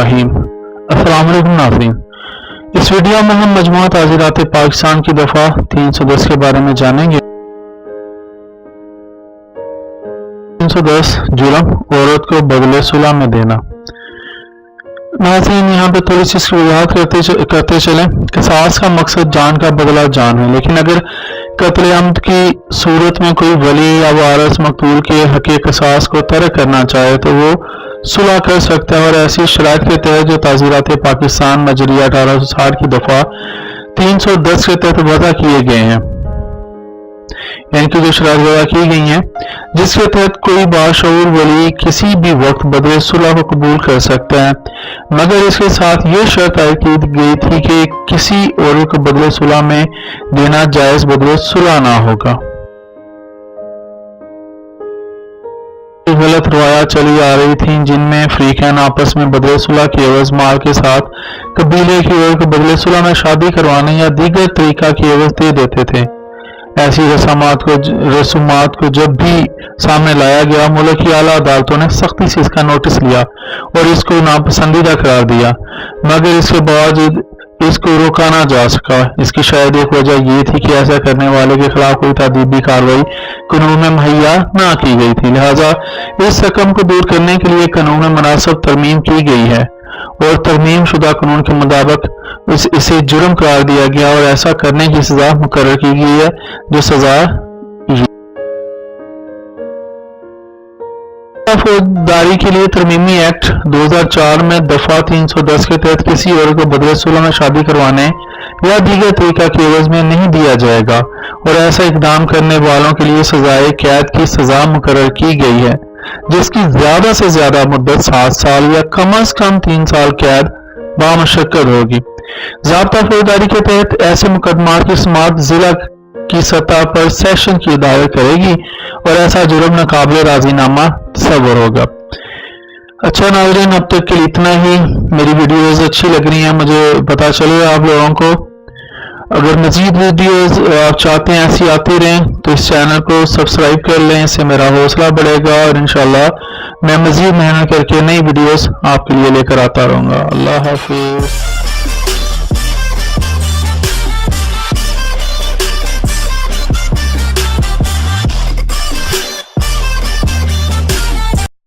बिस्मिल्लाहिर्रहमानिर्रहीम। अस्सलाम वालेकुम नाज़रीन, इस वीडियो में हम मजमूआ ताज़ीरात पाकिस्तान की दफ़ा 310 के बारे में जानेंगे। 310 जुर्म औरत को बदले सुलह में देना। नाज़रीन, यहाँ पे थोड़ी सी इसकी वजाहत करते चलें। क़िसास का मकसद जान का बदला जान है, लेकिन अगर कत्ल अम्द की सूरत में कोई वली या वारिस मकतूल के हक़ क़िसास को तर्क करना चाहे तो वो सुलह कर सकता है, और ऐसी शराइत के तहत जो ताज़ीरात पाकिस्तान मजरिया 1860 की दफ़ा 310 के तहत वज़ा किए गए हैं, यानी कि जो शराइत वज़ा की गई हैं, जिसके तहत कोई बाशऊर वली किसी भी वक्त बदले सुलह को कबूल कर सकता है, मगर इसके साथ ये शर्त आयद की गई थी कि किसी औरत को बदले सुलह में देना जायज़ बदले सुलह ना होगा। गलत रवायात चली आ रही थी जिनमें फरीकैन आपस में बदले सुलह की एवज माल के साथ कबीले की औरत को बदले सुलह में शादी करवाने या दीगर तरीका की एवज दे देते थे। ऐसी रसूमात को जब भी सामने लाया गया, मुल्क की आला अदालतों ने सख्ती से इसका नोटिस लिया और इसको नापसंदीदा करार दिया, मगर इसके बावजूद इसको रोका ना जा सका। इसकी शायद एक वजह ये थी कि ऐसा करने वाले के खिलाफ कोई तादीबी कार्रवाई कानून में मुहैया ना की गई थी, लिहाजा इस रकम को दूर करने के लिए कानून में मुनासिब तरमीम की गई है और तरमीम शुदा कानून के मुताबिक इसे जुर्म करार दिया गया और ऐसा करने की सजा मुकर्रर की गई है, जो सजा फौजदारी के लिए तरमीमी एक्ट 2004 में दफा 310 के तहत किसी औरत को बदले सुलह में शादी करवाने या दीगर तरीका के एवज में नहीं दिया जाएगा, और ऐसा इकदाम करने वालों के लिए सजाए कैद की सजा मुकर्रर की गई है, जिसकी ज्यादा से ज्यादा मुद्दत 7 साल या कम अज कम 3 साल कैद बामशक्कत होगी। ज़ाब्ता फौजदारी के तहत ऐसे मुकदमात की समाअत जिला की सतह पर सेशन की अदालत करेगी और ऐसा जुर्म नाकाबिल राजीनामा तस्वर होगा। अच्छा नाज़रीन, अब तक के लिए इतना ही। मेरी वीडियोस अच्छी लग रही हैं, मुझे पता चले आप लोगों को। अगर मजीद वीडियोस आप चाहते हैं ऐसी आती रहें तो इस चैनल को सब्सक्राइब कर लें, इससे मेरा हौसला बढ़ेगा और इंशाल्लाह मैं मजीद मेहनत करके नई वीडियोस आपके लिए लेकर आता रहूँगा। अल्लाह हाफिज़।